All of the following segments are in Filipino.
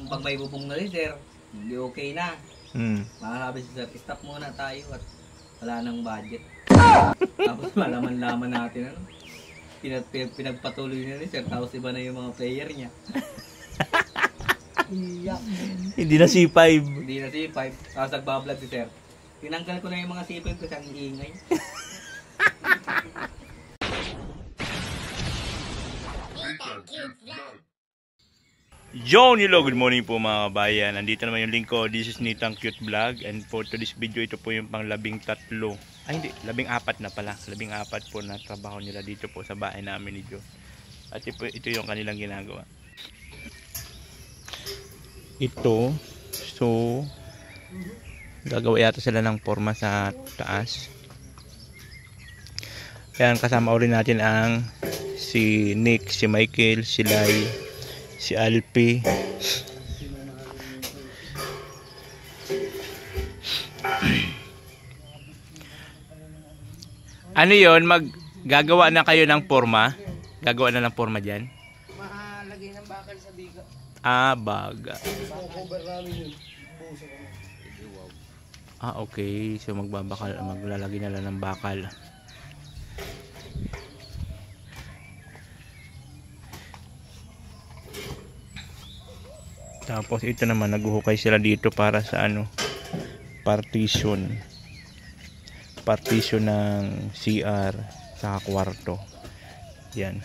Pag may bubong na rin, sir, hindi okay na. Makakasabi si sir, stop muna tayo at wala nang budget. Tapos malaman-laman natin, ano? Pinagpatuloy na rin, sir, tapos iba na yung mga player niya. Hindi na C5. Hindi na C5. Tapos nagbablog si sir. Tinanggal ko na yung mga C5 kasi ang iingay. Hello, good morning po mga kabayan. Nandito naman yung link ko. This is Nitang Cute Vlog. And for today's video, ito po yung pang 13. Ay hindi, 14 na pala. 14 po na trabaho nila dito po sa bahay namin ni Joe. At ito yung kanilang ginagawa. Ito, so gagawa yata sila ng forma sa taas. Yan, kasama ulit natin ang si Nick, si Michael, si Lai, si Alpi. Ano yon, gagawa na kayo ng forma? Gagawa na ng forma diyan? Mahalagay ng bakal sa biga. Ah, baga. Cover namin yun. Ah, okay. So maglalagay na lang ng bakal. Tapos ito naman, naghuhukay sila dito para sa ano, partition ng CR sa kwarto. Yan.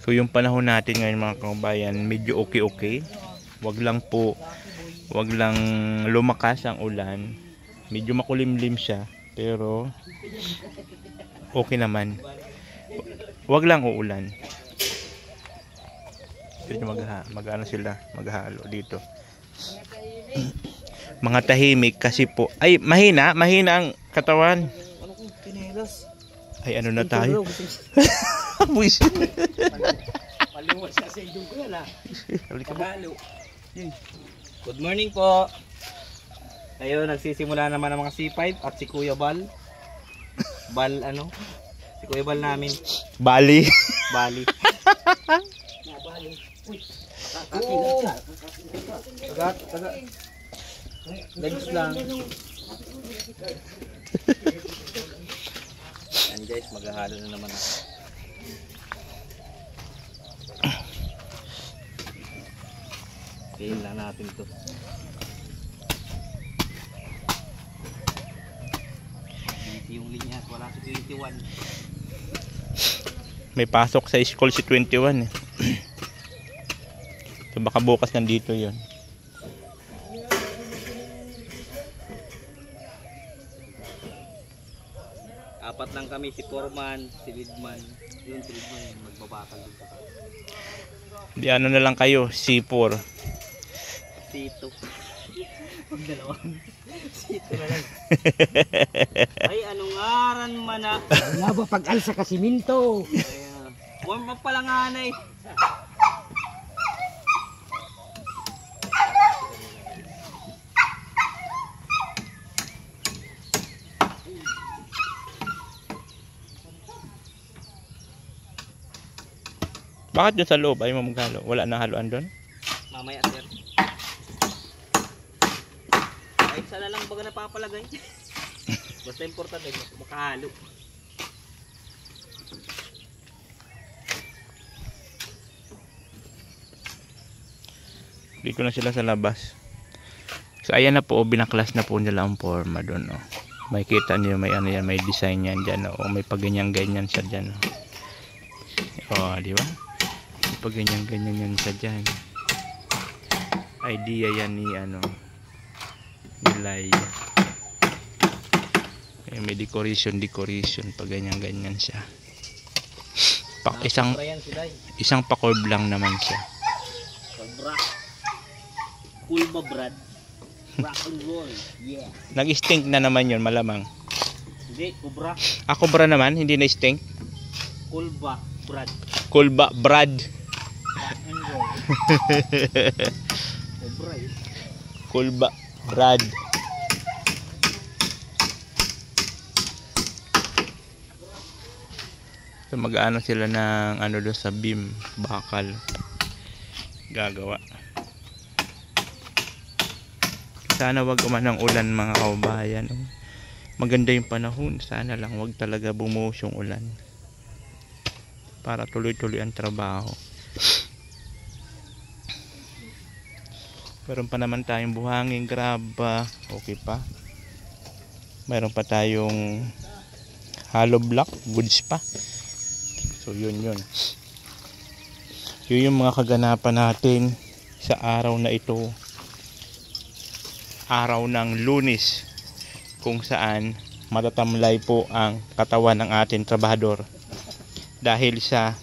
So yung panahon natin ngayon mga kabayan, medyo okay. Wag lang lumakas ang ulan. Medyo makulimlim siya, pero okay naman. Wag lang uulan. Mag-ano sila, maghalo dito. Mga tahimik kasi po. Ay, mahina ang katawan. Ay, ano na tayo? Buisit. Paliwas sa indong ko yan, ha? Good morning po. Tayo nagsisimula naman ang mga C5 at si Kuya Bal. Si Kuya Bal namin. Bali. Bali. Tagat. Legs lang. Yan guys, maghahalo na naman ako. Kain lang natin to. Yung linya at wala sa 21. May pasok sa school si 21 eh. So baka bukas nandito yun. Apat lang kami, si Foreman, si Lidman. Yun, si Lidman magbabakal dito. Di ano na lang kayo, C4. C2. Dalawang C2 na lang. Ay, anong ngaran man na? Wala ba pag-alsa ka siminto? Warm up pa lang nga na eh. Bakit doon sa loob ay mo maghalo? Wala na haluan doon? Mamaya sir. Ay, sana lang baga napapalagay. Basta importante makahalo. Dito na sila sa labas. So ayan na po, binaklas na po nila ang forma doon. Oh. May kita niyo, may ano yan, may design yan dyan. Oh. May paganyan-ganyan siya dyan. Oh, di ba? May paganyan-ganyan yan siya dyan. Idea yan ni Lai. May decoration, paganyan-ganyan siya. Isang pa-curve lang naman siya. Kulba Brad. Rock and roll. Yeah. Nag-stink na naman yun, malamang. Hindi, Kubra. Kubra naman, hindi na stink. Kulba Brad. Kulba Brad. Rock and roll. Kubra eh. Kulba Brad. So mag-ano sila ng ano doon sa beam, bakal. Gagawa. Sana wag umanang ulan mga kababayan. Maganda yung panahon. Sana lang wag talaga bumuhos yung ulan. Para tuloy-tuloy ang trabaho. Meron pa naman tayong buhangin graba. Okay pa. Meron pa tayong hollow block. Goods pa. So yun. Yun yung mga kaganapan natin sa araw na ito. Araw ng Lunes. Kung saan matatamlay po ang katawan ng ating trabahador. Dahil sa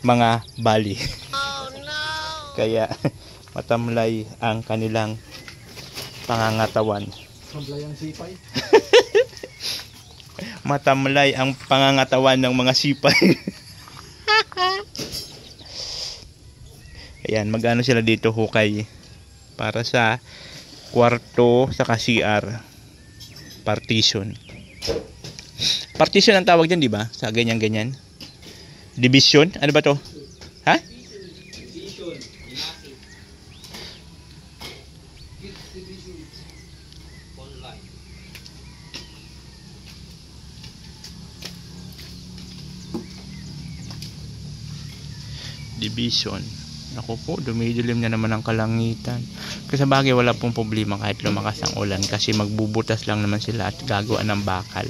mga bali. Oh, no! Kaya matamlay ang kanilang pangangatawan. Matamlay ang sipay. Matamlay ang pangangatawan ng mga sipay. Ayan, magano sila dito hukay para sa kwarto sa CR. Partition. Partition ang tawag dyan, di ba? Sa ganyan-ganyan. Division? Ano ba to? Ha? Division. Online. Division. Ako po, dumidilim na naman ang kalangitan. Kasi sa bagay wala pong problema kahit lumakas ang ulan kasi magbubutas lang naman sila at gagawa ng bakal.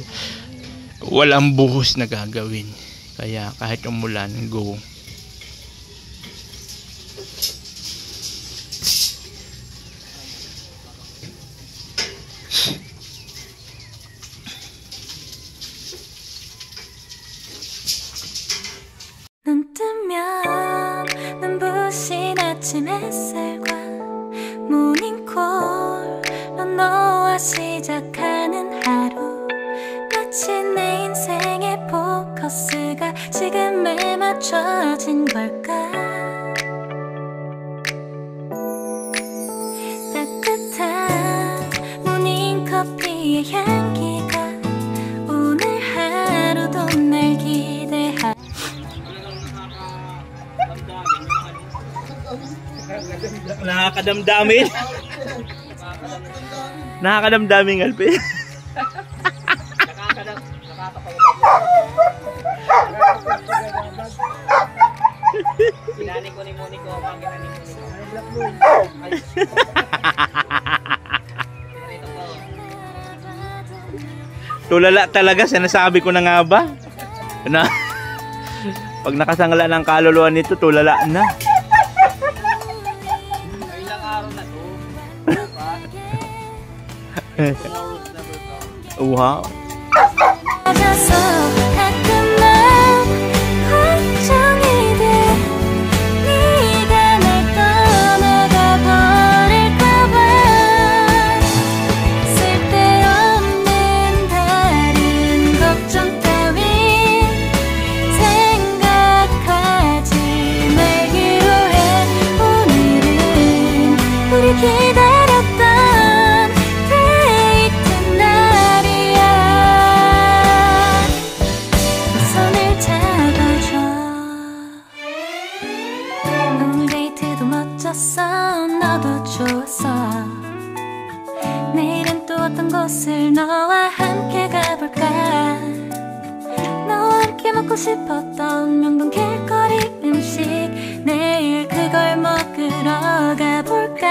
Walang buhos na gagawin. Kaya kahit umulan, go. 눈 뜨면 눈부신 아침 햇살과 모닝콜로 너와 시작하는 하루 마치 내 인생의 포커스가 지금에 맞춰진 걸까 따뜻한 모닝커피의 향기가 오늘 하루도 날 기대하 Nakakadamdamin. Nakakadamdamin, Alpi. Sinani ko ni Monico, bakit ni Monico? Tulala talaga, sinasabi ko na nga ba? Na, pag nakasangla ng kaluluwa nito, tulala na. Ilang araw na to. Tomorrow's never come. Wow. 기다렸던 데이트 날이야 손을 잡아줘 오늘 데이트도 멋졌어 너도 좋았어 내일은 또 어떤 곳을 너와 함께 가볼까 너와 함께 먹고 싶었던 명동 길거리 음식 내일 그걸 먹으러 가볼까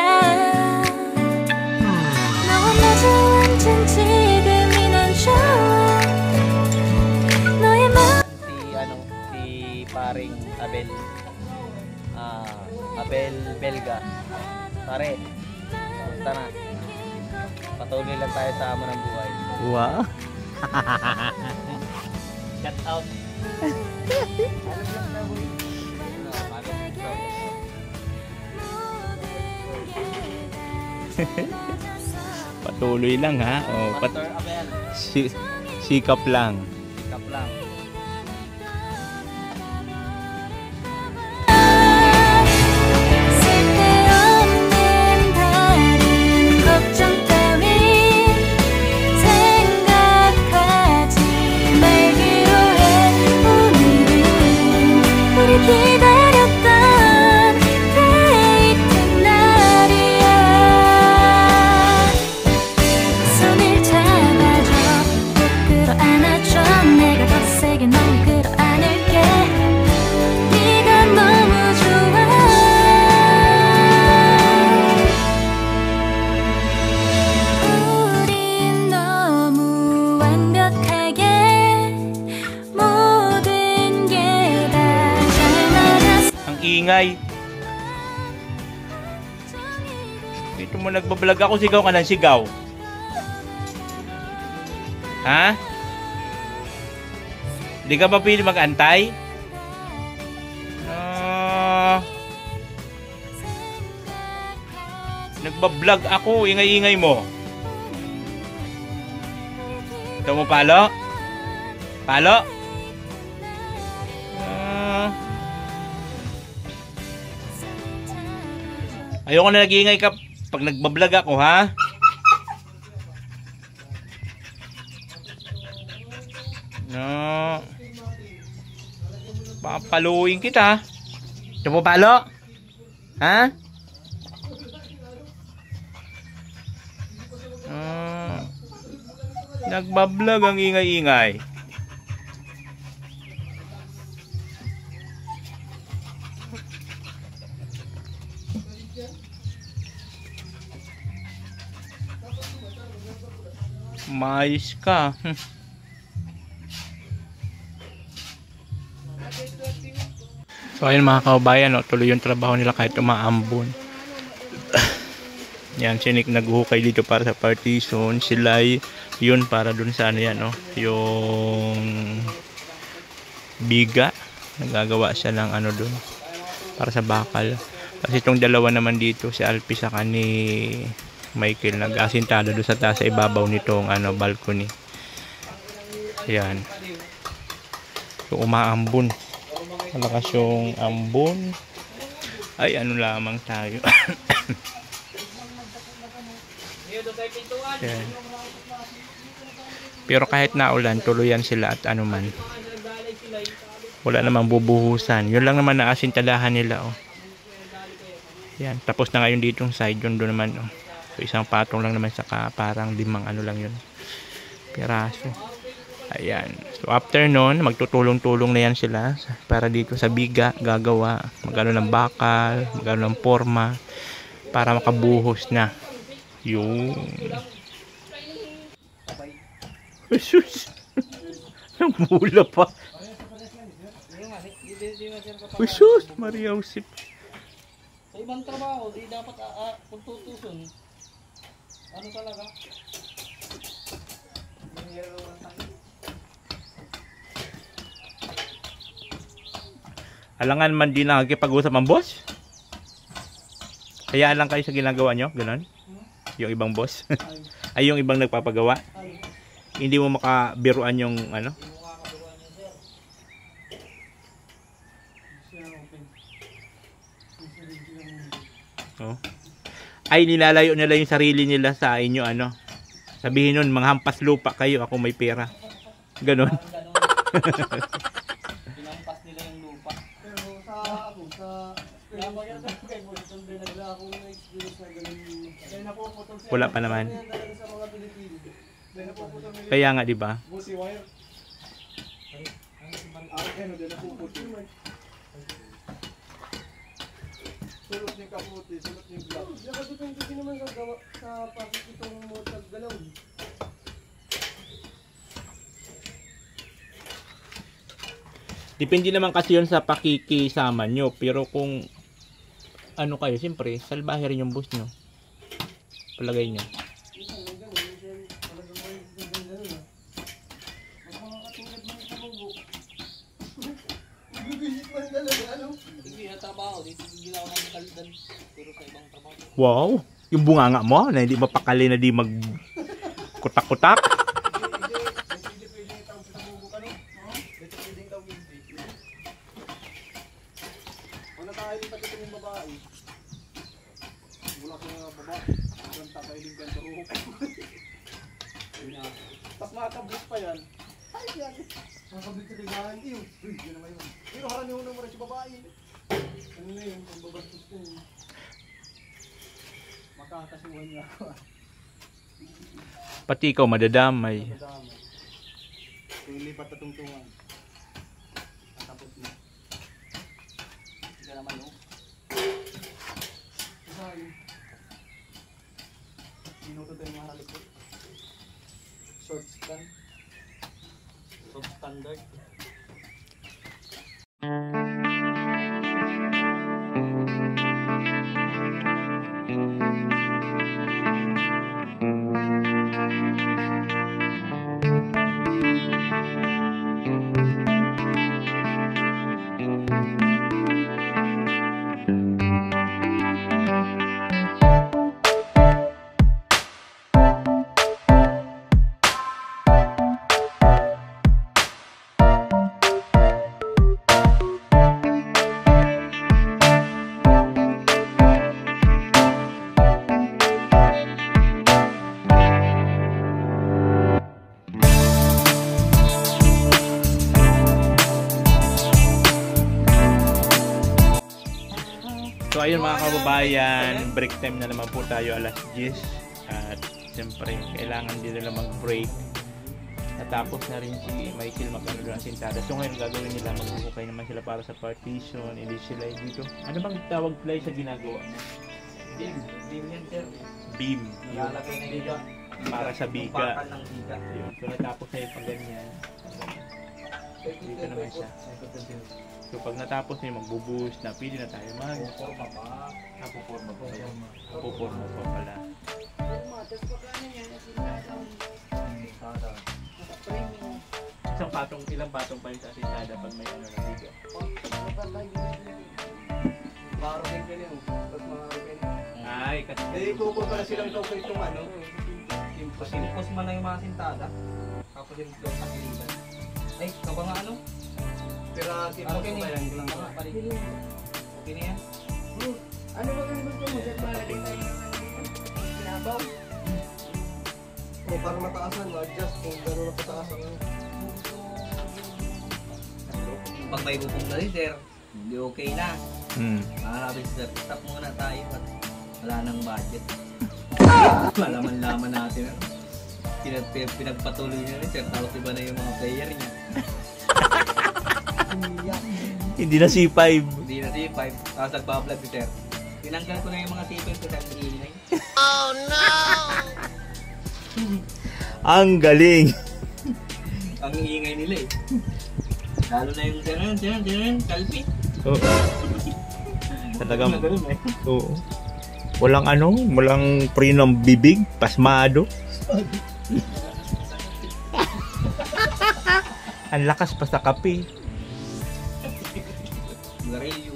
너와 마주 앉은 지금이 난 좋아 너의 마음 Si paring Abel Abel Belga. Pare, kamusta na? Patuloy lang tayo sa amo ng buhay. Wow. Shout out. Ano lang na boy? Patuloy lang ha. Oh, Pastor Abel. sikap lang. Sikap lang. 쓸데없는 다른 걱정 따윈 생각하지 말기로 해 오늘은 ingay. Dito mo nagbablog ako, sigaw ka ng sigaw. Ha? Di ka ba pwede mag-antay? Nagbablog ako, ingay-ingay mo. Ito mo palo? Palo? Ayoko na nag-iingay ka pag nagbablog ako, ha? No. Papaluin kita. Ito mo palo? Ha? Nagbablog ang ingay-ingay. Mais ka. So ayun mga kaubayan, tuloy yung trabaho nila kahit umaambon. Yan, sinik naghuhukay dito para sa partition. Sila yun para dun sa ano yan, yung biga. Nagagawa siya ng ano dun para sa bakal. Kasi itong dalawa naman dito, si Alpi saka ni Michael, nag-asintado doon sa taas sa ibabaw nitong balcony. Ayan. So umaambon. Malakas yung ambon. Ay ano lamang tayo. Ayan. Pero kahit naulan, tuluyan sila at anuman. Wala namang bubuhusan. Yun lang naman na asintadahan nila. Ayan. Tapos na ngayon ditong side. Yun doon naman. So isang patong lang naman saka parang 5 lang yun. Piraso. Ayan. So after nun, magtutulong-tulong na yan sila para dito sa biga gagawa. Magano ng bakal, magano ng forma para makabuhos na. Yung Jesus. Namula pa. Jesus, Maria Josep. Sa ibang trabaho, di dapat kung tutusun. Ano talaga? Alangan man din nakikipag-usap ang boss? Kaya lang kayo sa ginagawa nyo? Ganon? Yung ibang boss? Ay yung ibang nagpapagawa? Hindi mo makabiruan yung ano? Oh. Ay nilalayo nila yung sarili nila sa inyo ano. Sabihin nun, mga hampas lupa kayo, ako may pera. Ganon. Pinampas nila yung lupa. Pero sa ako, sa wala pa naman. Kaya nga, di ba? Sulot ng kaputi, sulot ng glove. Hindi naman sa pakit itong motag galaw. Depende naman kasi yun sa pakikisama nyo. Pero kung ano kayo, siyempre, salbahe rin yung bus nyo. Palagay nyo. Wow, yung bunganga mo na hindi mapakali na di mag kutak-kutak. Tapos makakablis pa yan. Ay, yan. Makakablis sa tigahan. Iyo. Uy, yan naman yun. Pero harang yung unang maras yung babae. Ano na yun? Kung babastos ko yun. Makakasuhan niya ako. Pati ikaw madadamay. Yung lipat na tungtungan. Tapos na. Hindi ka naman, no? Sorry. Minuto tayo mga halikot. Short stand. Short standard. So ayun mga kababayan, break time na naman po tayo alas 10. At siyempre, kailangan din nila mag-break. Natapos na rin si Michael mag-ano ng sintada. So ngayon gagawin nila, magbukay naman sila para sa partition. Hindi sila dito. Ano bang tawag play sa ginagawa niya? Beam. Beam yan, sir. Beam. Lalagay na biga. Para sa biga. Bakal ng biga. Yun. So natapos na yung pag ganyan. Dito naman siya. So pag natapos na yung magbubuhos na, pili na tayo Puporma pa. Napuporma pa pala. Napuporma pa pala. Ilang patong pa yung sa asinada pag may ano na biga. Marokin ka niyo. Tapos marokin. Ay, kasi Kupor pala silang topo itong ano. Simpos man lang yung mga sintada. Tapos yung floor sa kilitan. Ay, kaba nga ano? Pero simpos Okay, ba yan? Lang ba? Okay na yan? Ano ba yung gusto mo? Sir, palagay tayo ng sinabaw. O para mataasan, ma-adjust kung gano'n na pataasan. Pag may bubong na rin, sir, hindi okay na. Makakabit sa stop muna tayo at wala nang budget. Malaman-laman natin ano. Pinagpatuloy niya rin, sir, tapos iba na yung mga player niya. hindi na C5. Hindi na C5, tapos nagpa-vlog si sir. Tinanggal ko na yung mga C5 ko dahil ingay. Ang galing. Ang ingay nila eh. Lalo na yung sir, kalpi. Oo. Talagang Ganun eh. oo. Walang pre ng bibig, pasmado. Ang lakas pa sa kape. Garilyo.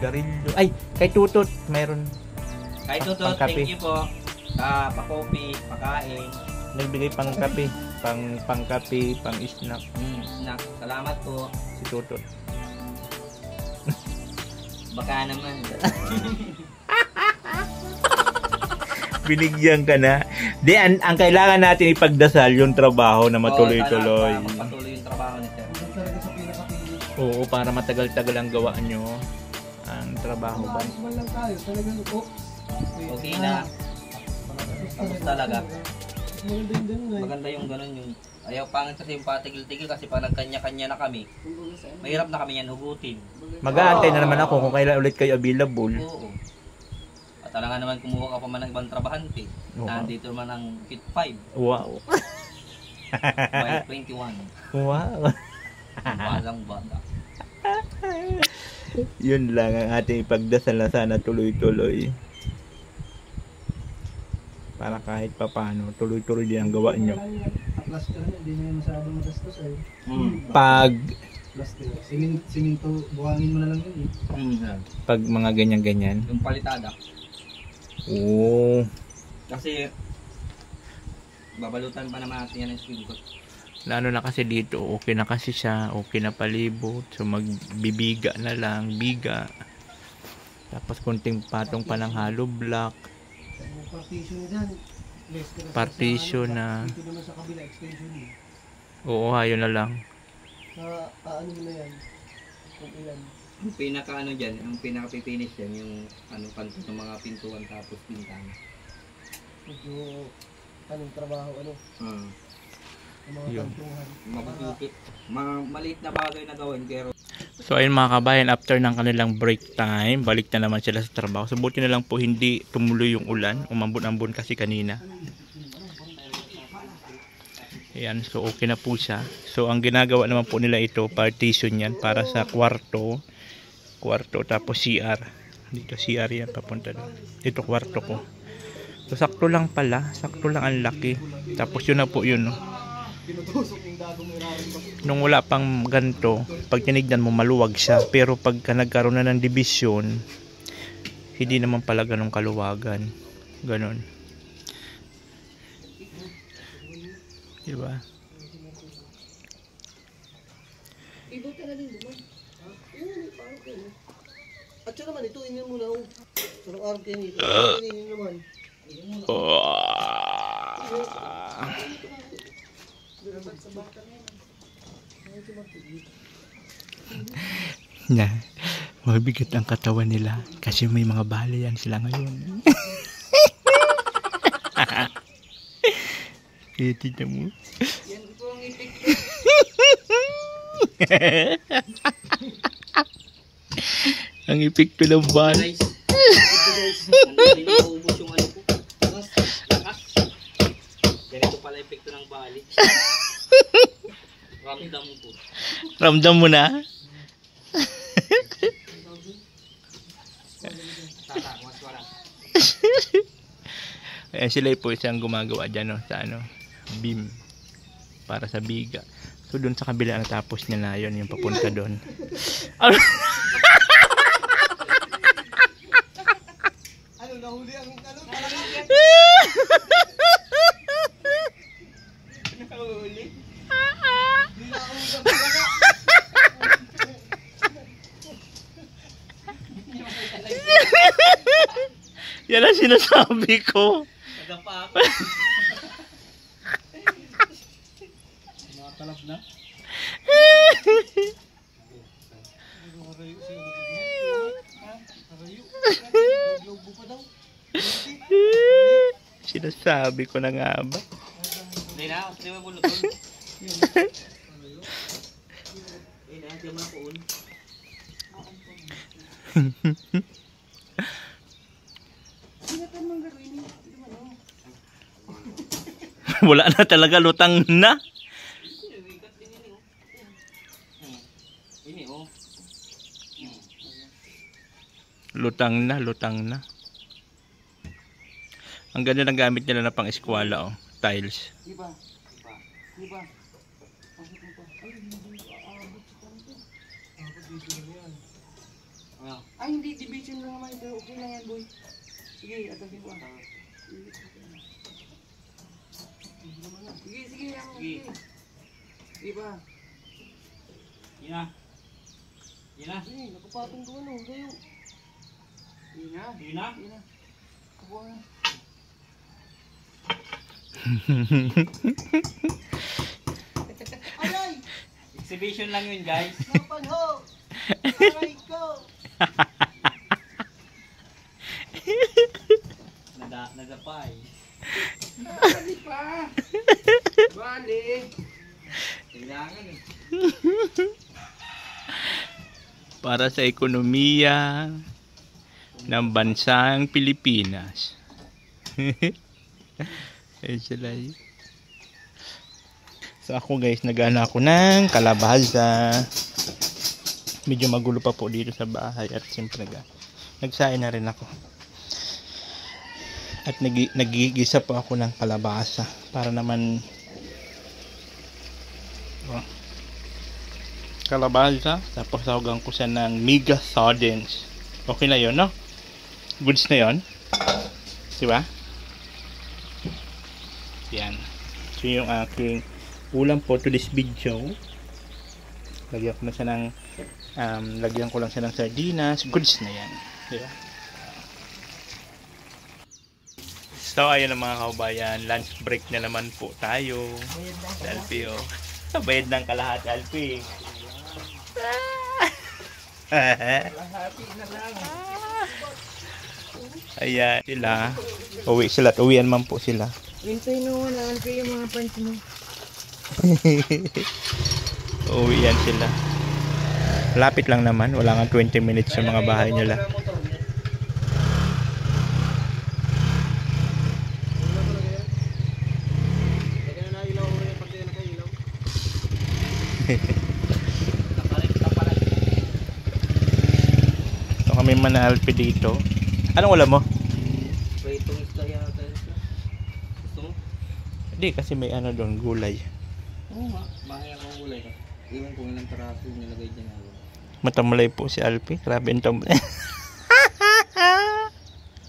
Garilyo. Ay, kay Tutot, mayroon. Kahit ito, Pangkape. thank you po. Pa-coffee, pakain. Nagbigay pang kape, pang kape, pang snack Snack. Salamat po. si Tutot. Baka naman. Binigyan ka na. Di, ang kailangan natin ipagdasal yung trabaho na matuloy-tuloy. Oo, sana magpatuloy yung trabaho ni sir. Oo, para matagal-tagal ang gawa nyo. Ang trabaho ba? lang tayo. Talagang Okay na. Tapos talaga. maganda yung ganun. Maganda yung ganun yung ayaw pangit kasi yung patigil-tigil kasi pag nagkanya-kanya na kami, mahirap na kami yan hugutin. Mag-aantay na naman ako kung kailan ulit kayo available. Oo. At talaga naman kumuha ka pa man ng ibang trabahante. Oo. Nandito naman ang Fit 5 Wow. by 21. Wow. Walang bata. Yun lang ang ating ipagdasal na sana tuloy-tuloy. Para kahit pa paano, tuloy-tuloy din ang gawa nyo. Plaster na, hindi na yung masyadong magastos ay. Pag Plaster. Siminto, buhangin mo na lang yun eh. pag mga ganyan-ganyan. Yung palitada. Oo. Kasi babalutan pa naman natin yan ng swing. Lalo na kasi dito, okay na kasi siya, okay na palibot. So magbibiga na lang, biga. Tapos konting patong pa ng hollow block. Partition dyan. Partition na. Dito naman sa kabila, extension eh. Oo, ayun na lang. Ano mo na yan? Kung ilan. Ang pinaka ano dyan, ang pinaka pipinish dyan, yung ano kanto ng mga pintuan tapos bintana. Medyo anong trabaho, ano? Yung mga Yun. kantuhan. Mabubukit. Maliit na bagay na gawin pero So ayun mga kabayan, after ng kanilang break time, balik na naman sila sa trabaho. So buti na lang po hindi tumuloy yung ulan, umambon-ambon kasi kanina. Ayan, so okay na po siya. So ang ginagawa naman po nila ito, partition yan para sa kwarto, tapos CR. Dito CR yan, papunta doon. Dito kwarto ko. So sakto lang pala, sakto lang ang laki. Tapos yun na po yun, no? Nung wala pang ganito, pag tinignan mo maluwag siya, pero pagka nagkaroon na ng division, hindi naman pala ganong kaluwagan. Ganon. Diba? At siya naman, ito inyo muna. Sarang araw kayo nito. Inyo naman. Yeah. Mabigat ang katawan nila kasi may mga bali yan sila ngayon. Tignan mo. Yan po ang ipik. Ang epekto ng bali. Guys. Hindi maubos yung ano ko. Lakas. Ganito pala epekto ng bali. Ramdam ko. Ramdam mo na? Tatakas wala. Ayan sila po isang gumagawa dyan, no, sa ano, beam para sa biga. So doon sa kabila natapos niya na yun yung papunta doon. Ano nahuli ang ano talaga? Nahuli? Hindi na ako talaga. Yan ang sinasabi ko. Nagapa ako. Makatalap na. Sinasabi ko na nga ba? Hindi na, hindi mo bulot doon. Hindi na, hindi mo na poon. Wala na talaga, lutang na. Ini oh. Lutang na, lutang na. Ang ganda ng gamit nila na pang eskwala, oh. Tiles. Diba? Diba? Bakit mo pa? Ay, hindi aabot sa kanto. Ay, hindi. Division lang naman ito. Okay lang yan, boy. Sige, atagin ko. Sige, sige. Sige. Diba? Yun na. Yun na. Sige, nakapatong ko ano. Kayo. Yun na. Yun na. Yun na. Kabuha na. Aray! Exhibition lang yun, guys. Napanho! Aray ko! Nadapay. Bali pa! Bali! Kailangan eh. Para sa ekonomiya ng bansang Pilipinas. Ayun sila yun. So ako guys, nagana ako ng kalabasa. Medyo magulo pa po dito sa bahay at siyempre nagsain na rin ako. At nagigisa po ako ng kalabasa para naman kalabasa, tapos sahugan ko siya ng mega sardines. Okay na yun, no? Goods na yun, diba? Yan. So yung aking ulam po to this video. Lagyan ko na siya ng lagyan ko lang siya ng sardinas. Goods na yan, diba? So ayun ang mga kaubayan, lunch break na naman po tayo. Alfie, oh. Bayad ng kalahat, Alfie. Ayan sila. Uwi sila at uwian man po sila. Hintay mo na Alfie yung mga pants mo. Uwian sila. Lapit lang naman, wala nga 20 minutes sa mga bahay nila. So kami man na Alfie dito. Anong ulam mo? Pritong isda yata yun. Gusto mo? Hindi, kasi may ano doon, gulay. Oo nga. Bahay akong gulay ka. Iwan kung ilang taraso nilagay dyan ako. Matamlay po si Alfie. Grabe ang tamlay.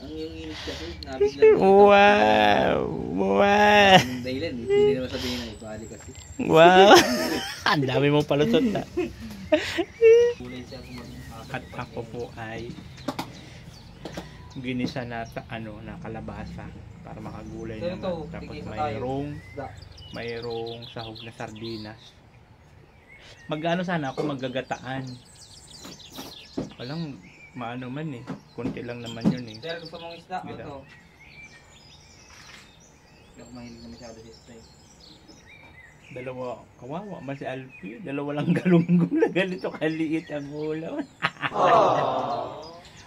Ang yung init kasi, nabiglang Wow! Wow! ang dahilan, hindi naman sabihin na ipali kasi. Wow! Ang dami mong palusot na. Gulay siya kung At ako po ay ginisa na na kalabasa para makagulay So, naman. ito, Tapos kikita tayo. mayroong sahog na sardinas. Magano sana ako maggagataan. Walang maano man eh. Kunti lang naman yun eh. Sir, gusto mong isda? Ano Ganda. to? Hindi ako mahilig na masyado sa isda eh. Dalawa, kawawa man si Alfie. Dalawa lang galunggong na ganito kaliit ang ulam.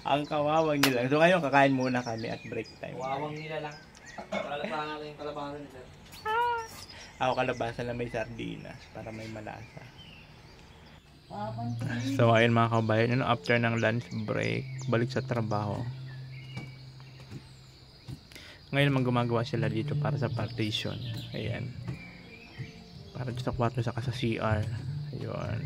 Ang kawawang nila. So ngayon kakain muna kami at break time. Wawang nila lang. Kalapahan natin yung kalapahan ni sir. Ako kalabasa na may sardinas para may malasa. So ayun mga kabayan, after ng lunch break, balik sa trabaho. Ngayon naman gumagawa sila dito para sa partition. Ayan. Para dito sa kwarto saka sa CR. Ayun.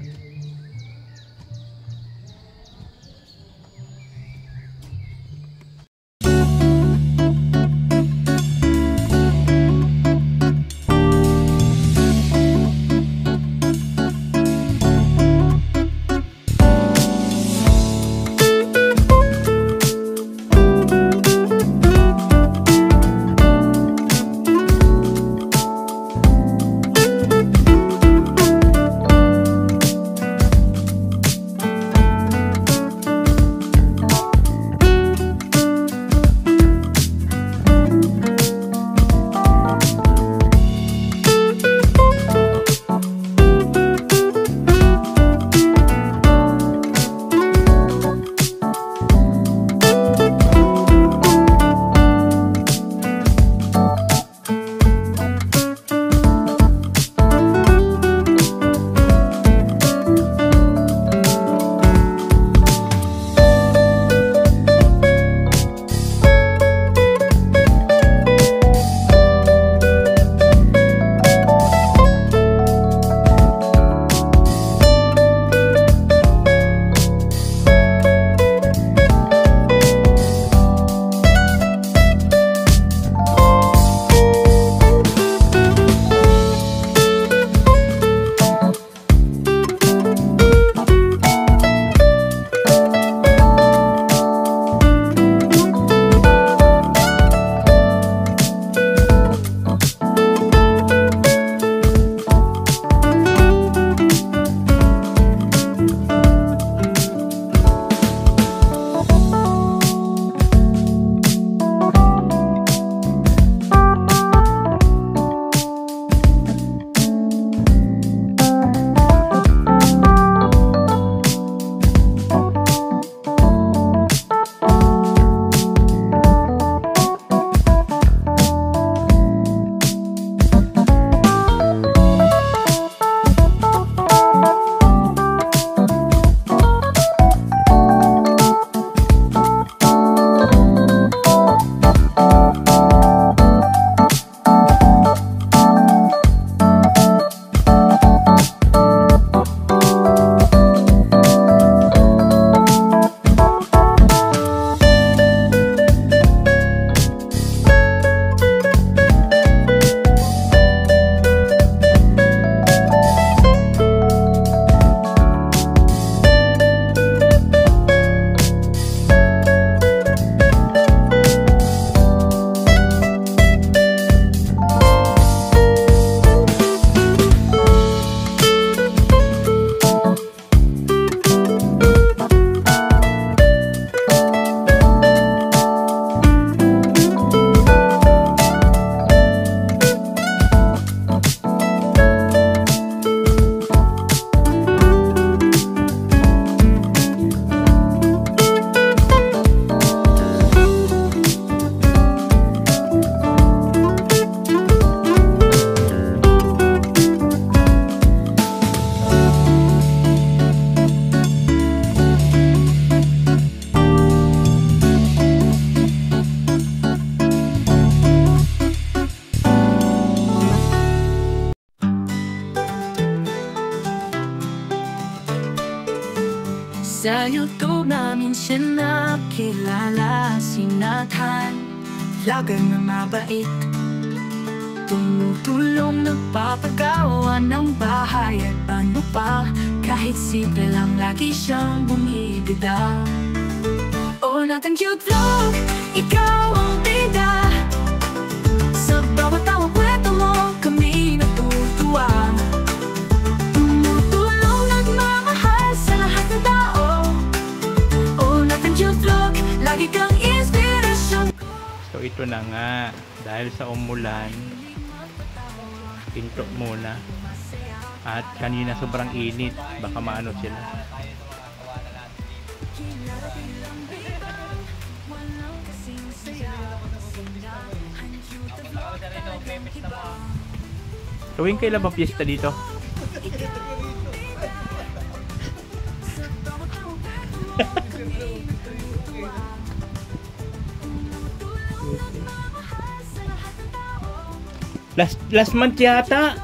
Sa YouTube namin siya nakilala, si Nathan. Vlogger na mabait, tumutulong, nagpapagawa ng bahay at ano pa. Kahit simple lang, lagi siyang bumibida. Oh, Nathan Cute Vlog, ikaw ang bida. Sa bawat tawang kwento mo, kami natutuwa. Tumutulong, nagmamahal sa lahat ng tao. lagi kang inspirasyon. So ito na nga, dahil sa umulan, pinto muna. At kanina sobrang init, baka maano sila. Tuwing kailan ba piyesta dito? Last month yata.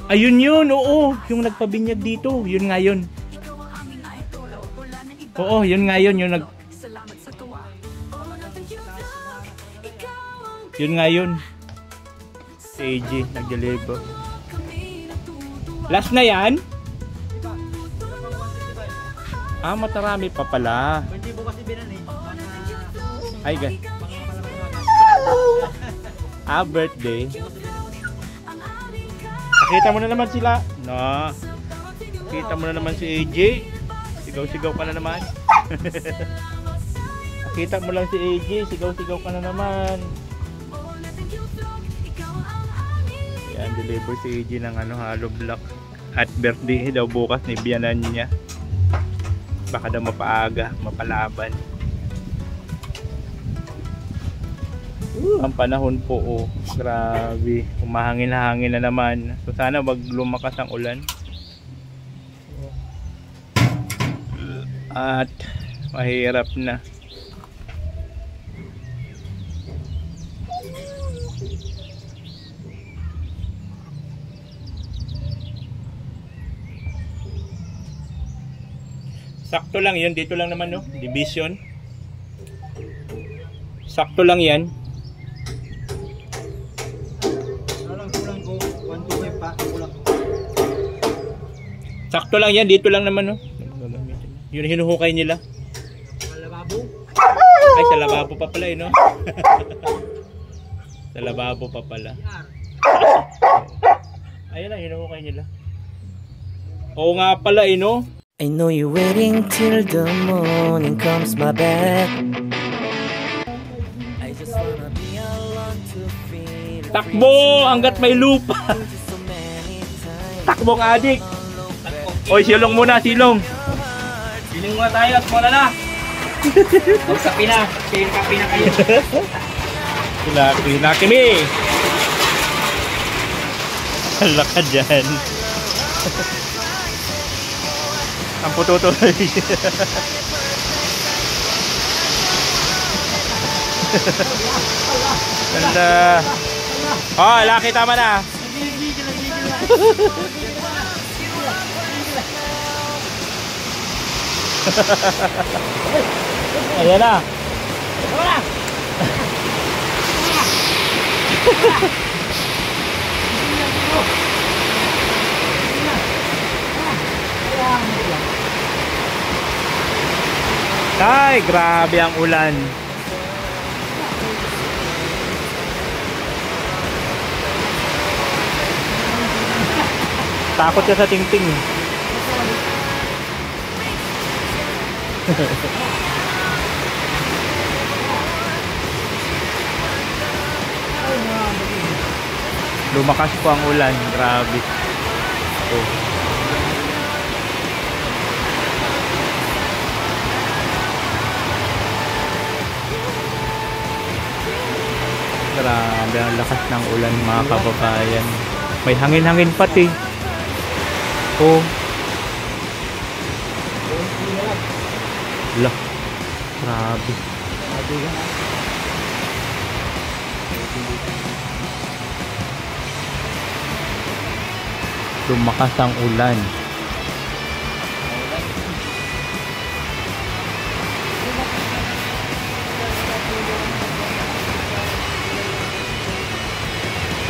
Ayun yun, oo. Yung nagpabinyag dito, yun nga yun. Oo, yun nga yun, yung yun nga yun. Si AJ, nag-deliver. Last na yan? Ah, matarami pa pala. Hindi po kasi binan eh. Ay, gan. Ah, birthday. Nakita mo na naman sila. No. Nakita mo na naman si AJ. Sigaw-sigaw ka na naman. Nakita mo lang si AJ. Sigaw-sigaw ka na naman. Yan, deliver si AJ ng hollow block. At birthday daw bukas ni biyanan niya. Baka daw mapaaga, mapalaban. Ang panahon po, oh, grabe, umahangin-hangin na naman. So sana wag lumakas ang ulan. At mahirap na. Sakto lang yun, dito lang naman, no? Division. Sakto lang yan. Kulang ko, 125 pa, kulang. Sakto lang yan, dito lang naman, no? Yun hinuhukay nila. Sa lababo? Ay, sa lababo pa pala, eh, no? Sa lababo pa pala. Ayun lang, hinuhukay nila. Oo nga pala, eh, no? I know you're waiting till the morning comes my bed. I just wanna be alone to feel Takbo hanggat may lupa. so many times. Takbong adik. Oy, silong muna, silong. Piling muna tayo at muna na. Huwag sa pina. Piling ka pina kayo. Pinaki kami. Hala ka dyan. Ang pututuloy. Ganda. Oh, laki tama na. Ayan na. Ay, grabe ang ulan. Takot siya sa tingting. Lumakas po ang ulan, grabe. Oh. Grabe ang lakas ng ulan, mga kababayan. May hangin-hangin pati. Oh. Lah. Grabe. Lumakas ang ulan.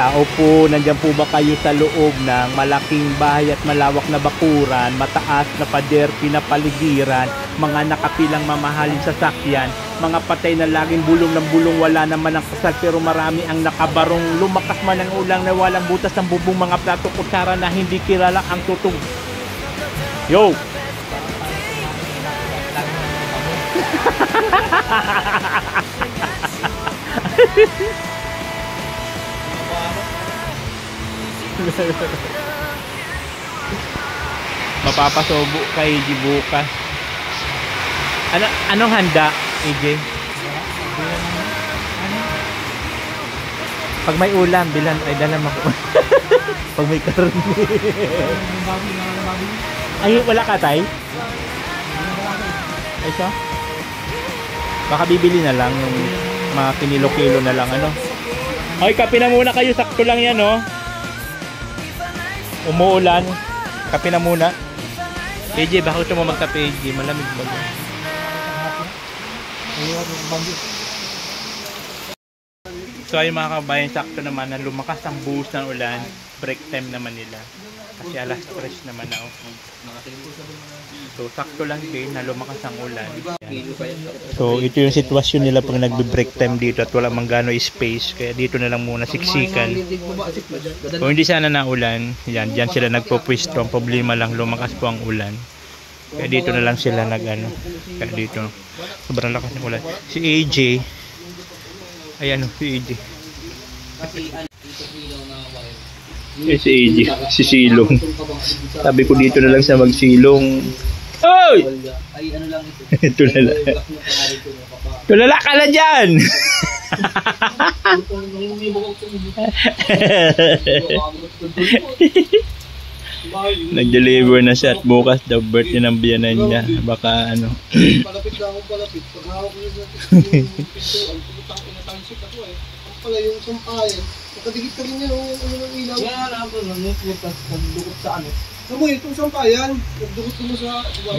Tao po, nandyan po ba kayo sa loob ng malaking bahay at malawak na bakuran, mataas na pader, pinapaligiran, mga nakapilang mamahaling sasakyan, mga patay na laging bulong ng bulong, wala naman ang kasal pero marami ang nakabarong, lumakas man ang ulang na walang butas ng bubong, mga plato kutsara na hindi kilala ang tutong. Yo! Mapapasobo kay AJ bukas. Anong handa, AJ? Pag may ulam, bilan ay dalam ako. Pag may karne. Ay, wala ka, tay? Ay, siya? Baka bibili na lang yung mga kinilo-kilo na lang, ano? Ay, kape na muna kayo. Sakto lang yan, oh. Umuulan. Kape na muna. AJ, baka gusto mo magkape, AJ? Malamig ba? So ayun mga kabayan, sakto naman na lumakas ang buhos ng ulan. Break time naman nila. Kasi alas 3 naman na. So sakto lang din na lumakas ang ulan. So ito yung sitwasyon nila pag nagbe-break time dito at wala mang gano'y space. Kaya dito na lang muna siksikan. Kung hindi sana na ulan, yan, dyan sila nagpo-pwesto. Ang problema lang, lumakas po ang ulan. Kaya dito na lang sila nag-ano. Kaya dito, sobrang lakas ng ulan. Si AJ, ayan o, si AJ. Si AJ, si Silong. Sabi ko dito na lang sa magsilong. Oy! Ay, ano lang ito. Tulala. Tulala ka na dyan! Nag-deliver na siya at bukas daw birthday ng biyanan niya. Baka ano. Palapit na akong palapit. Pag hawak ko yung pinto, ang putang inatansit ako eh. Ang pala yung sampayan. Nakadikit ka rin yan o ano ng ilaw. Kaya alam ko, nagdukot sa ano. Namoy, itong sampayan. Nagdukot ko mo sa, diba?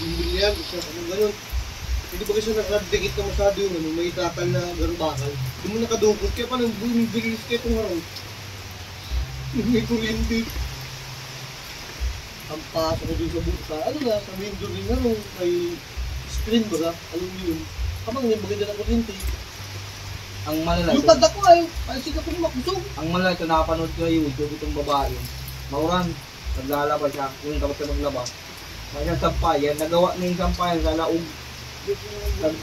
Hindi yan, kung gano'n. Hindi ba kasi nakadikit ka masyado yung ano, may tatal na garbakan. Hindi mo nakadukot, kaya parang bumibigis ka itong harang. May kuryente. Ang pasok ko din sa buta. Ano na, sa window rin ano, may screen ba ka? Aluminum. Kapag may maganda ng kuryente. Ang malala. Yung tadak ko ay, pansik ako makusog. Ang malala ito, nakapanood ko yung YouTube, itong babae. Mauran, naglalaba siya, kung tapos siya maglaba. May siyang sampayan, nagawa na yung sampayan sa laog.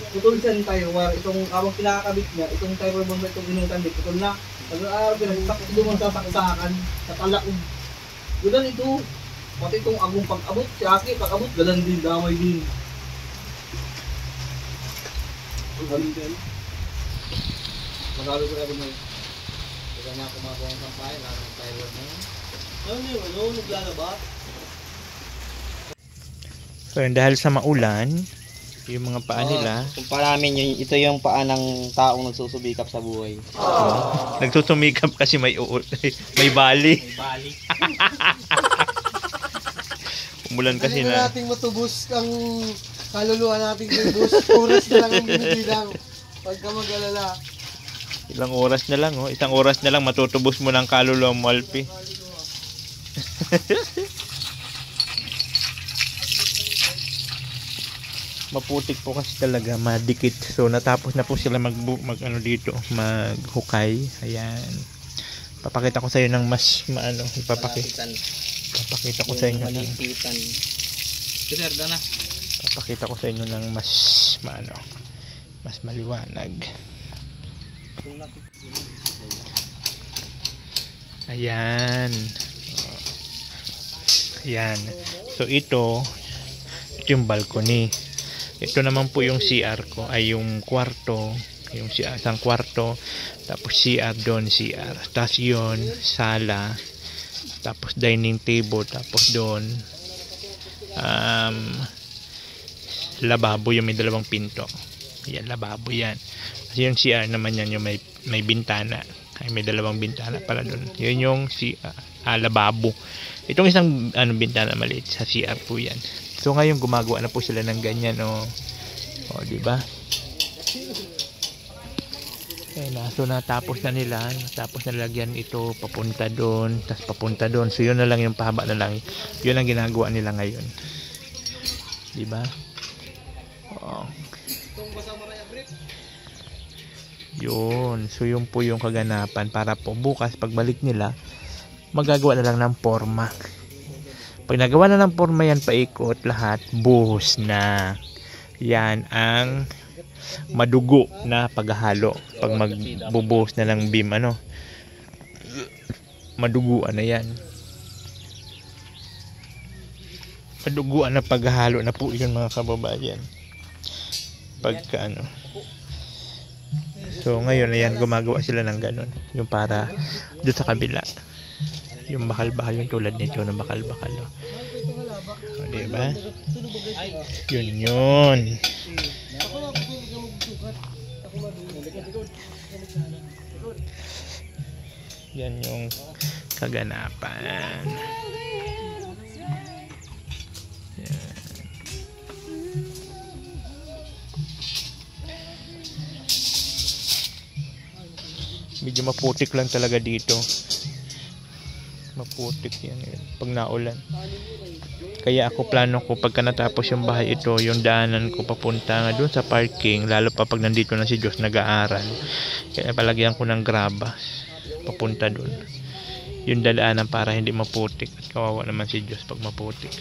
Putol siya ng tire wire, itong habang pinakakabit niya, itong tire wire bomba, itong inutan din, putol na. Nag-aaral, pinagsak doon sa saksakan, sa talaog. Gudan ito, pati itong agong pag-abot, si Aki, pag-abot, galan din, damay din. Ang galing din. Magalo ko na rin ngayon. Kaya niya ako magawa ng sampayan, lalo ng tire wire na yun. Ano yung ano, naglalaba? So yun, dahil sa maulan, yung mga paa nila, Kumpara namin yun, ito yung paa ng taong nagsusubikap sa buhay. nagsusumikap kasi may may bali. May bali. Umulan kasi Hindi na na. nating matubos ang kaluluwa nating tubos. Oras na lang ang binibilang. Pagka mag-alala. Ilang oras na lang, oh. Isang oras na lang matutubos mo ng kaluluwa mo, Alpi. Maputik po kasi talaga, madikit. So natapos na po sila mag ano dito, maghukay. Ayan. Papakita ko sa iyo ng mas maano, papakita ko sa inyo. Malipitan. Sir, na. Papakita ko sa inyo ng mas maano, mas maliwanag. Ayan. Ayan. So ito yung balcony. Ito naman po yung CR ko, ay yung kwarto, yung CR, isang kwarto, tapos CR doon, CR. Tapos yun, sala, tapos dining table, tapos doon lababo, yung may dalawang pinto. Yan, lababo yan. Kasi yung CR naman yan, yung may bintana. Ay, may dalawang bintana pala doon. Yun yung lababo. Itong isang bintana maliit sa CR po yan. So ngayon gumagawa na po sila ng ganyan, oh. Oh, di ba? Okay na. So natapos na nila, natapos na lagyan ito papunta doon, tapos papunta doon. So yun na lang yung pahaba na lang. Yun ang ginagawa nila ngayon. Di ba? Oh. Yun. So yun po yung kaganapan para po bukas pagbalik nila magagawa na lang ng forma. Pag nagawa na ng forma yan, paikot lahat, buhos na. Yan ang madugo na paghahalo. Pag magbubuhos na ng beam, maduguan na yan. Maduguan na paghahalo na po yun, mga kababayan. Pagka So ngayon ayan, gumagawa sila ng ganun. Yung para doon sa kabila. Yung bakal-bakal, yung tulad nito na bakal-bakal. O, diba? Yun. Yan yung kaganapan. Yan. Medyo maputik lang talaga dito. Maputik yan pag naulan. Kaya ako plano ko pagka natapos yung bahay ito, yung daanan ko papunta nga doon sa parking, lalo pa pag nandito na si Diyos nag-aaral. Kaya palagyan ko ng graba papunta doon. Yung dadaanan para hindi maputik. At kawawa naman si Diyos pag maputik.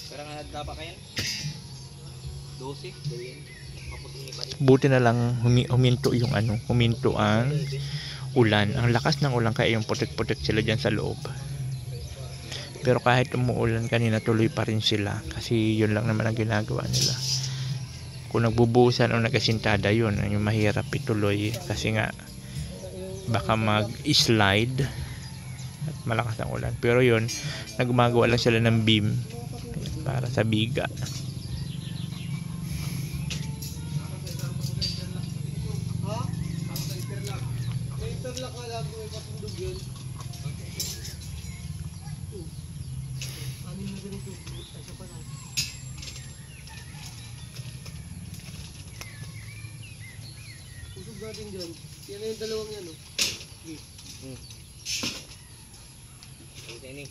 Parang dapat kayo 12 gawin. Buti na lang huminto yung huminto ang ulan. Ang lakas ng ulan kaya yung putik-putik sila dyan sa loob. Pero kahit umuulan kanina, tuloy pa rin sila kasi yun lang naman ang ginagawa nila. Kung nagbubuhusan o nagasintada, yun yung mahirap ituloy kasi nga baka mag-slide at malakas ang ulan. Pero yun, nagmagawa lang sila ng beam para sa biga. Usog natin dyan. Yan na yung dalawang yan, oh. Okay, ni.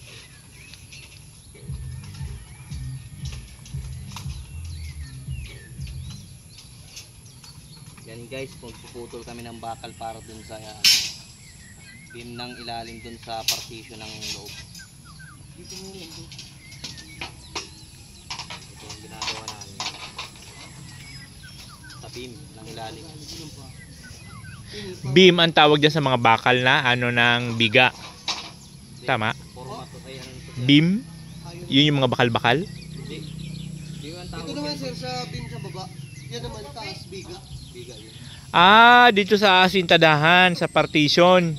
Yan guys, kung puputol kami ng bakal para dun sa beam ng ilalim dun sa partition ng loob. Dito mo yan, oh. Ito yung ginagawa namin. Sa beam ng ilalim. Beam ang tawag dyan sa mga bakal na ng biga. Tama? Format to ay Beam? Yun yung mga bakal-bakal? Hindi. Hindi yung Ito tawag. naman sir, sa beam sa baba. Yan naman, taas, biga. Biga yun. Dito sa asintadahan, sa partition.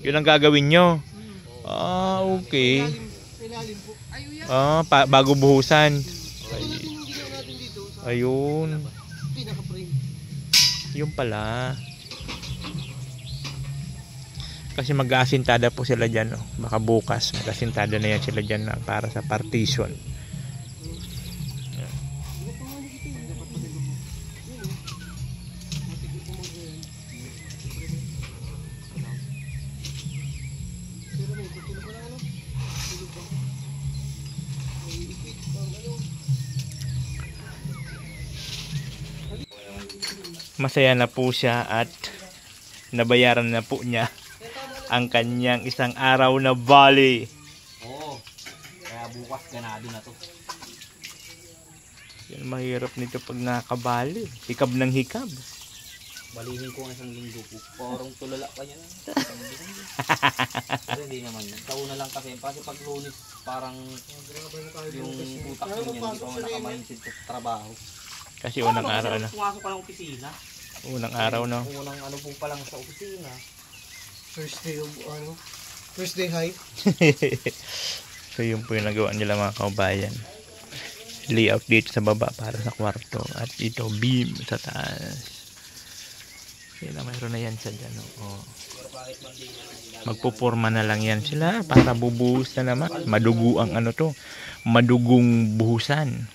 Yun ang gagawin nyo. Okay. Ilalim po. Bago buhusan. Ito natin yung ginawa natin dito sa Ayun. pinaka-frame. Yung pala. Kasi mag-aasintada po sila dyan. Baka bukas mag-aasintada na yan sila dyan para sa partition. Masaya na po siya at nabayaran na po niya ang kanyang isang araw na volley. Oo. Kaya bukas ganado na to. Yan mahirap nito pag nakabali. Hikab ng hikab. Balihin ko ang isang linggo po. Parang tulala pa yan. Pero hindi naman yan. Tauna lang kasi pag Lunes parang yung utak ko niyan hindi ko nakamindset sa trabaho. Kasi unang araw na. Pumasok ka ng opisina. Unang araw na. Unang po pa lang sa opisina. First day high. So yun po yung nagawa nila mga kabayan. Layout dito sa baba para sa kwarto. At ito beam sa taas. Yan, mayroon na yan sa dyan. Magpuporma na lang yan sila para bubuhos na naman. Madugo ang madugong buhusan.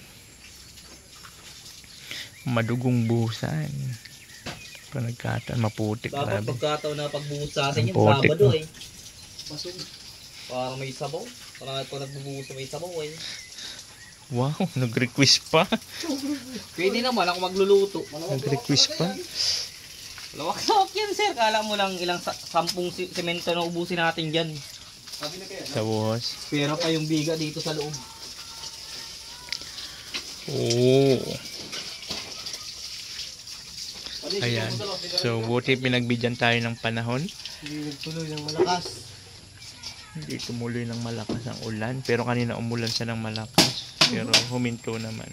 Madugong buhusan. Nagkataon, maputik. Dapat pagkataon na pagbuhos sa atin yung Putik, Sabado no? Para may sabaw. Parang ito nagbubuhos sa may sabaw eh. Wow, nag-request pa. Pwede naman ako magluluto. Nag-request pa. Lawak-lawak yan sir. Kala mo lang ilang 10 semento na ubusin natin dyan. Tapos, Pero pa yung biga dito sa loob. oh. Ayan. So, buti pinagbigyan tayo ng panahon. Hindi nagtuloy ng malakas. Hindi tumuloy ng malakas ang ulan. Pero kanina umulan siya ng malakas. Pero huminto naman.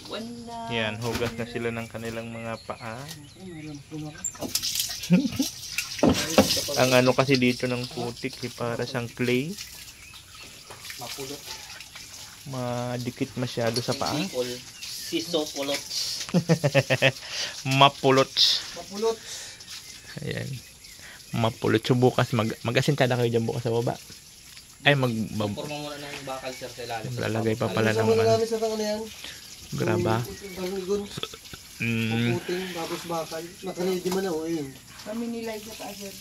Wala. Yan, hugas na sila ng kanilang mga paa. Ang ano kasi dito ng putik, para siyang clay. Mapulot. Madikit masyado sa paa. Sisopulot. Mapulot. Mapulot. Ayan. Mapulot. So bukas, mag-asintada kayo dyan bukas sa baba. Ay, Forma muna ng bakal sir sa ilalim. lalagay pa pala ng Sama na namin sa tangan na yan. graba. Puputing, tapos bakal. Nakaredy man ako, ayun. Kami nilay sa taas sir.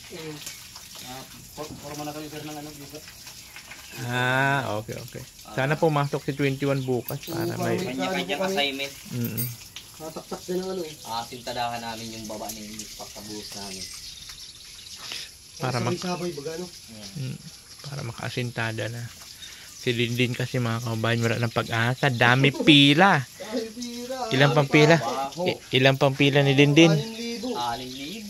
Forma na kayo sir ng ano dito. Okay. Sana pumasok si 21 bukas para may... Kanya-kanyang assignment. Nataktak din ng ano eh. Sintadahan namin yung baba ni pagkabuhos namin. Para sabay baga, no? para makaasintada na. Si Lindin kasi mga kabayan, wala ng pag-asa. Dami pila. Ilang pang pila? Ilang pang pila ni Lindin? 6,000.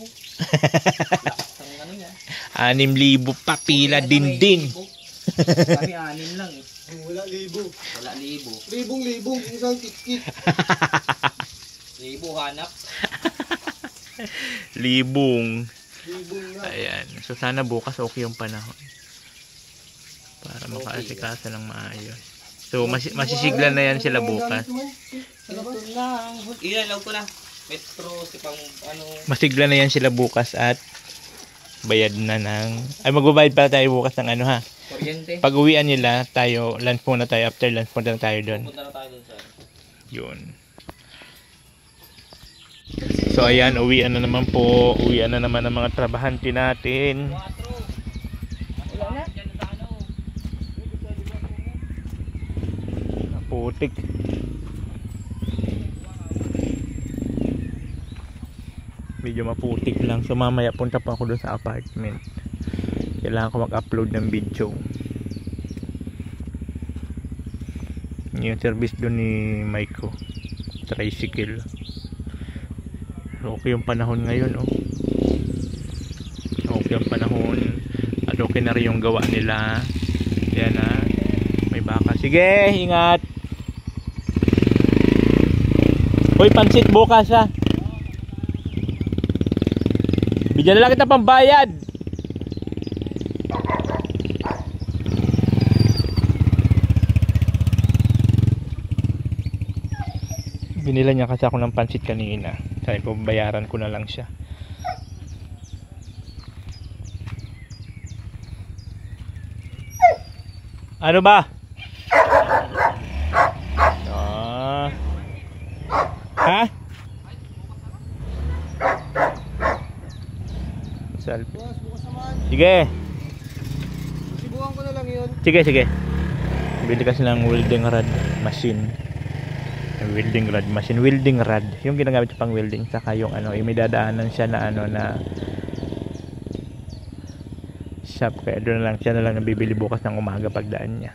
6,000 pa pila Dindin. Kami 6 lang eh. Wala libo. Wala libo. Libong, isang kit-kit. Libo hanap. Libong. Libong na. Ayan. So sana bukas okay yung panahon. Para makaasikaso ng maayos. So masisigla na yan sila bukas. Ito lang. Ilalaw ko na. Metro, si pang ano. Masigla na yan sila bukas at bayad na ng... Ay, magbabayad pala tayo bukas ng ano ha. Kuryente. Pag uwian nila, tayo, lunch muna tayo. After lunch muna tayo doon. Punta na tayo doon sir. Yun. So ayan, uwian na naman po. Uwian na naman ang mga trabahante natin. Wala na. Putik. Medyo maputik lang. So mamaya punta pa ako doon sa apartment. Kailangan ko mag-upload ng video. Yung service doon ni Maiko. Tricycle. Okay yung panahon ngayon, oh. Okay yung panahon. At okay na rin yung gawa nila. Yan ha. May baka. Sige, ingat. Hoy, pansit bukas ha. Bigyan na lang kita pambayad. Binila niya kasi ako ng pansit kanina. Sabi ko, bayaran ko na lang siya. Ano ba? Ha? Selfie. Sige. Sibukan ko na lang yun. Sige. Bili kasi ng welding rod machine. Welding rod machine. Welding rod. Yung ginagamit sa pang welding. Saka yung ano, may dadaanan siya na ano na shop. Kaya doon na lang siya na lang nabibili bukas ng umaga pagdaan niya.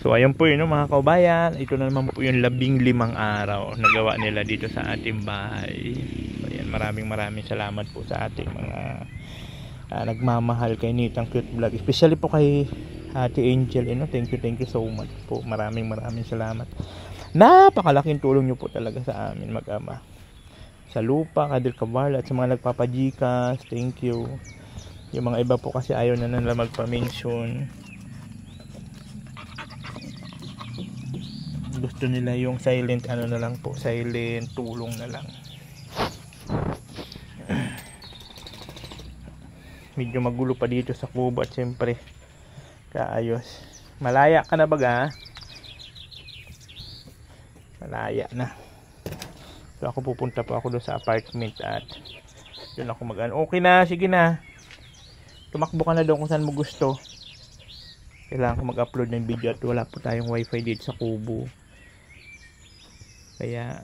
So ayun po yun, mga kaubayan. Ito na naman po yung 15 araw na gawa nila dito sa ating bahay. So ayan, maraming salamat po sa ating mga nagmamahal kay Nitang Cute Vlog. Especially po kay Ate Angel. Thank you so much po. Maraming salamat. Napakalaking tulong nyo po talaga sa amin mag-ama. Sa Lupa, Kadil Kabarla at sa mga nagpapajikas. Thank you. Yung mga iba po kasi ayaw na nila magpa-mention. Gusto nila yung silent ano na lang po, silent tulong na lang. Medyo magulo pa dito sa kubo at siyempre kaayos. Malaya ka na baga? Malaya na. So ako pupunta po ako doon sa apartment at doon ako mag-ano. Okay na, sige na. Tumakbo ka na doon kung saan mo gusto. Kailangan ko mag-upload ng video at wala po tayong wifi dito sa Kubo. Kaya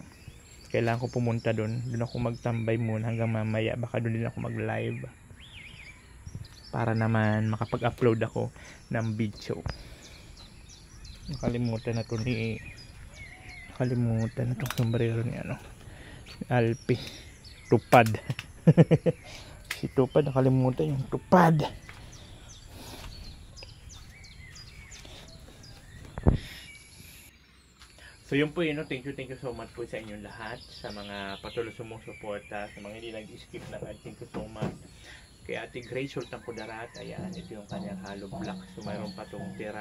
kailangan ko pumunta doon. Doon ako magtambay muna hanggang mamaya. Baka doon din ako mag-live. Para naman makapag-upload ako ng video. Nakalimutan na to ni... Nakalimutan na itong sombrero ni ano. Alpi. Tupad. Si Tupad. Nakalimutan yung Tupad. So yun po yun, no? Thank you so much po sa inyong lahat, sa mga patuloy sumusuporta, sa mga hindi nag-skip na ad, thank you so much. Kay Ate Grace Sultan Pudarat, ayan, ito yung kanyang hollow block, so mayroon pa itong tira.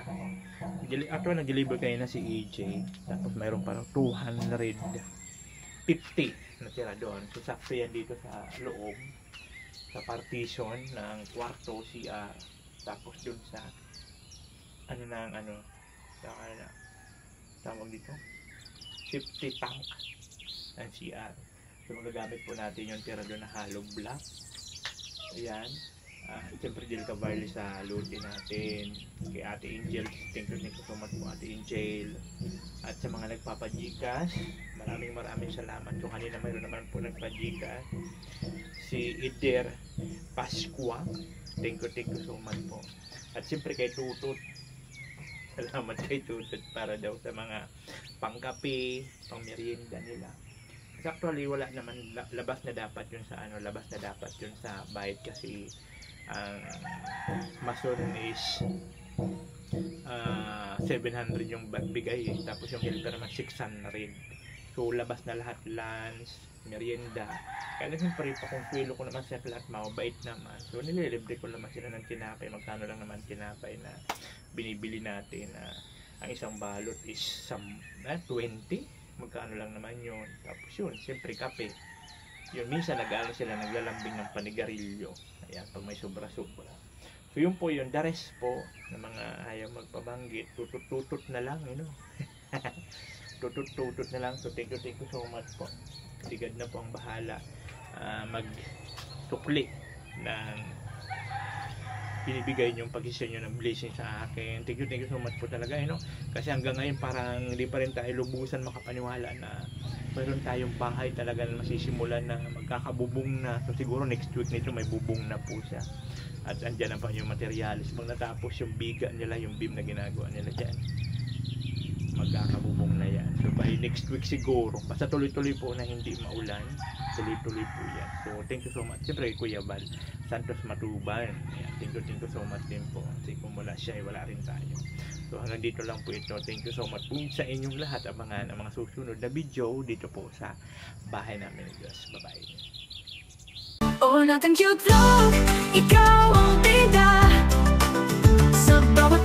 Actually, nag-deliver kayo na si EJ, tapos mayroon pa 250 na tira doon. So sakto yan dito sa loob, sa partition ng kwarto, CR, tapos doon sa, tawag dito, safety tank ng CR. So magagamit po natin yung tira doon na hollow block. Ayan. Siyempre Jill Cavalli sa loading natin. Kay Ate Angel, thank you so much po Ate Angel. At sa mga nagpapajikas, maraming salamat. So kanina mayroon naman po nagpajikas. Si Ider Pasqua, thank you so much po. At siyempre kay Tutut, salamat kay Tutut para daw sa mga pangkape, pang merienda nila. Actually wala naman, labas na dapat yun sa labas na dapat yun sa bayad kasi ang mason is 700 yung bigay tapos yung helper naman 600. So labas na lahat, lunch, merienda. Kaya siyempre pa kung swelo ko naman sa lahat, mabait naman. So nililibre ko naman sila ng tinapay. Magkano lang naman tinapay na binibili natin na ang isang balot is 20. Magkano lang naman yun. Tapos yun, siyempre kape. Yun, minsan sila naglalambing ng panigarilyo. Ayan, pag may sobra-sobra. So yun po yun, the rest po ng mga ayaw magpabanggit, tutut-tutut na lang, tutut-tutut na lang. So thank you so much po. Sigad na po ang bahala mag-tukli ng binibigay nyo, pag-isa nyo ng blessing sa akin. Thank you so much po talaga, kasi hanggang ngayon parang hindi pa rin tayo lubusan makapaniwala na mayroon tayong bahay talaga na masisimulan na magkakabubong na. So siguro next week nito may bubong na po siya. At andyan na pa yung materialis. Pag natapos yung biga nila, yung beam na ginagawa nila dyan, magkakabubong na yan. So by next week siguro, basta tuloy-tuloy po na hindi maulan, tuloy-tuloy po yan. So thank you so much. Siyempre Kuya Val Santos Matuban, ayan, thank you so much din po. Kasi kung wala siya, wala rin tayo. So hanggang dito lang po ito. Thank you so much po sa inyong lahat. Abangan ang mga susunod na video dito po sa bahay namin ng Diyos. Bye bye. Oh, nating cute vlog, ikaw ang bida sa bawat